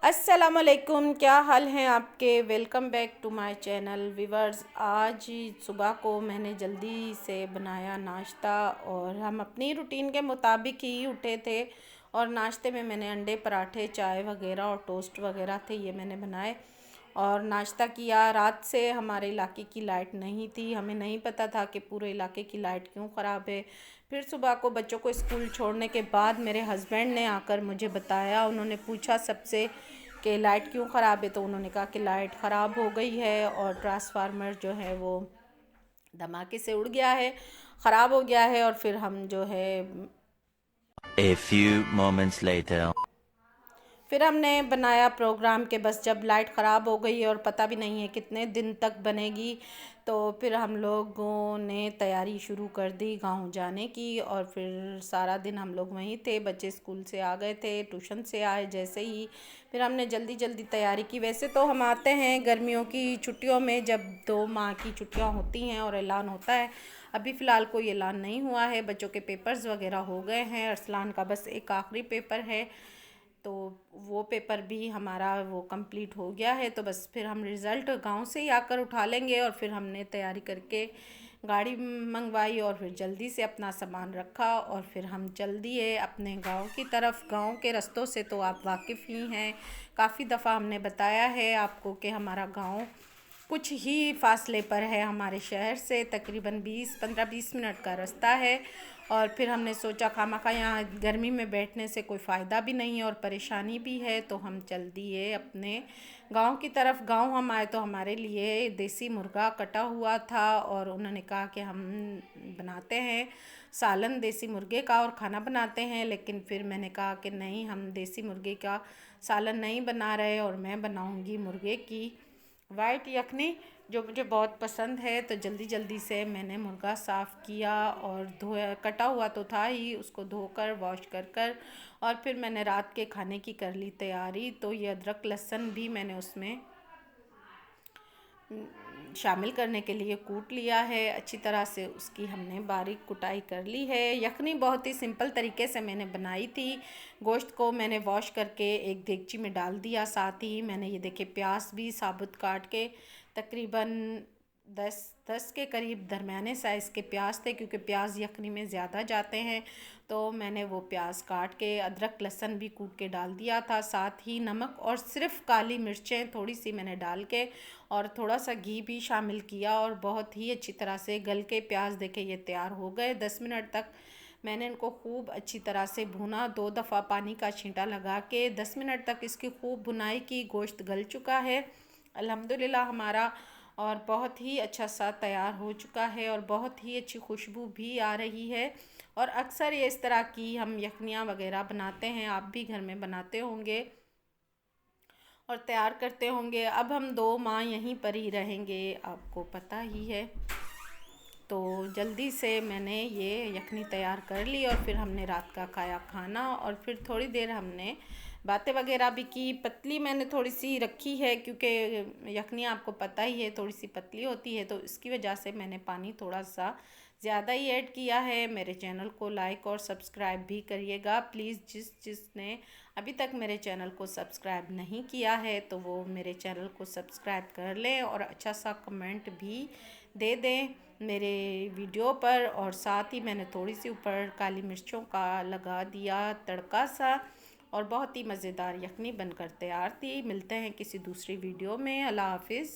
अस्सलामुअलैकुम, क्या हाल हैं आपके। Welcome back to my channel viewers. आज सुबह को मैंने जल्दी से बनाया नाश्ता और हम अपनी रूटीन के मुताबिक ही उठे थे। और नाश्ते में मैंने अंडे पराठे, चाय वगैरह और टोस्ट वगैरह थे, ये मैंने बनाए और नाश्ता किया। रात से हमारे इलाके की लाइट नहीं थी, हमें नहीं पता था कि पूरे इलाके की लाइट क्यों ख़राब है। फिर सुबह को बच्चों को स्कूल छोड़ने के बाद मेरे हस्बैंड ने आकर मुझे बताया। उन्होंने पूछा सबसे कि लाइट क्यों ख़राब है, तो उन्होंने कहा कि लाइट ख़राब हो गई है और ट्रांसफार्मर जो है वो धमाके से उड़ गया है, ख़राब हो गया है। और फिर हम जो है A few moments later. फिर हमने बनाया प्रोग्राम के बस जब लाइट ख़राब हो गई और पता भी नहीं है कितने दिन तक बनेगी, तो फिर हम लोगों ने तैयारी शुरू कर दी गांव जाने की। और फिर सारा दिन हम लोग वहीं थे, बच्चे स्कूल से आ गए थे, ट्यूशन से आए जैसे ही फिर हमने जल्दी जल्दी तैयारी की। वैसे तो हम आते हैं गर्मियों की छुट्टियों में, जब 2 माह की छुट्टियां होती हैं और ऐलान होता है। अभी फ़िलहाल कोई ऐलान नहीं हुआ है, बच्चों के पेपर्स वगैरह हो गए हैं। अरसलान का बस एक आखिरी पेपर है, तो वो पेपर भी हमारा वो कंप्लीट हो गया है। तो बस फिर हम रिज़ल्ट गांव से ही आकर उठा लेंगे। और फिर हमने तैयारी करके गाड़ी मंगवाई और फिर जल्दी से अपना सामान रखा और फिर हम चल दिए अपने गांव की तरफ। गांव के रास्तों से तो आप वाकिफ़ ही हैं, काफ़ी दफ़ा हमने बताया है आपको कि हमारा गांव कुछ ही फासले पर है हमारे शहर से, तकरीबन 15-20 मिनट का रास्ता है। और फिर हमने सोचा खामखा यहाँ गर्मी में बैठने से कोई फ़ायदा भी नहीं है और परेशानी भी है, तो हम चल दिए अपने गांव की तरफ। गांव हम आए तो हमारे लिए देसी मुर्गा कटा हुआ था और उन्होंने कहा कि हम बनाते हैं सालन देसी मुर्गे का और खाना बनाते हैं। लेकिन फिर मैंने कहा कि नहीं, हम देसी मुर्गे का सालन नहीं बना रहे और मैं बनाऊंगी मुर्गे की वाइट यखनी, जो मुझे बहुत पसंद है। तो जल्दी जल्दी से मैंने मुर्गा साफ़ किया और धोया, कटा हुआ तो था ही, उसको धोकर वॉश कर कर और फिर मैंने रात के खाने की कर ली तैयारी। तो ये अदरक लहसुन भी मैंने उसमें शामिल करने के लिए कूट लिया है, अच्छी तरह से उसकी हमने बारीक कुटाई कर ली है। यखनी बहुत ही सिंपल तरीके से मैंने बनाई थी। गोश्त को मैंने वॉश करके एक देगची में डाल दिया, साथ ही मैंने ये देखे प्याज भी साबुत काट के तकरीबन 10 के करीब दरमियाने साइज़ के प्याज थे, क्योंकि प्याज यखनी में ज़्यादा जाते हैं। तो मैंने वो प्याज काट के, अदरक लहसुन भी कूट के डाल दिया था, साथ ही नमक और सिर्फ़ काली मिर्चें थोड़ी सी मैंने डाल के और थोड़ा सा घी भी शामिल किया और बहुत ही अच्छी तरह से गल के प्याज देखे ये तैयार हो गए। 10 मिनट तक मैंने इनको खूब अच्छी तरह से भुना, 2 दफ़ा पानी का छींटा लगा के 10 मिनट तक इसकी खूब भुनाई की। गोश्त गल चुका है अल्हम्दुलिल्लाह हमारा और बहुत ही अच्छा सा तैयार हो चुका है और बहुत ही अच्छी खुशबू भी आ रही है। और अक्सर ये इस तरह की हम यखनियाँ वगैरह बनाते हैं, आप भी घर में बनाते होंगे और तैयार करते होंगे। अब हम 2 माह यहीं पर ही रहेंगे, आपको पता ही है। तो जल्दी से मैंने ये यखनी तैयार कर ली और फिर हमने रात का खाया खाना और फिर थोड़ी देर हमने बातें वगैरह भी की। पतली मैंने थोड़ी सी रखी है, क्योंकि यखनी आपको पता ही है थोड़ी सी पतली होती है, तो इसकी वजह से मैंने पानी थोड़ा सा ज़्यादा ही ऐड किया है। मेरे चैनल को लाइक और सब्सक्राइब भी करिएगा प्लीज़। जिसने अभी तक मेरे चैनल को सब्सक्राइब नहीं किया है तो वो मेरे चैनल को सब्सक्राइब कर लें और अच्छा सा कमेंट भी दे दें मेरे वीडियो पर। और साथ ही मैंने थोड़ी सी ऊपर काली मिर्चों का लगा दिया तड़का सा और बहुत ही मज़ेदार यखनी बनकर तैयार थी। मिलते हैं किसी दूसरी वीडियो में। अल्लाह हाफिज़।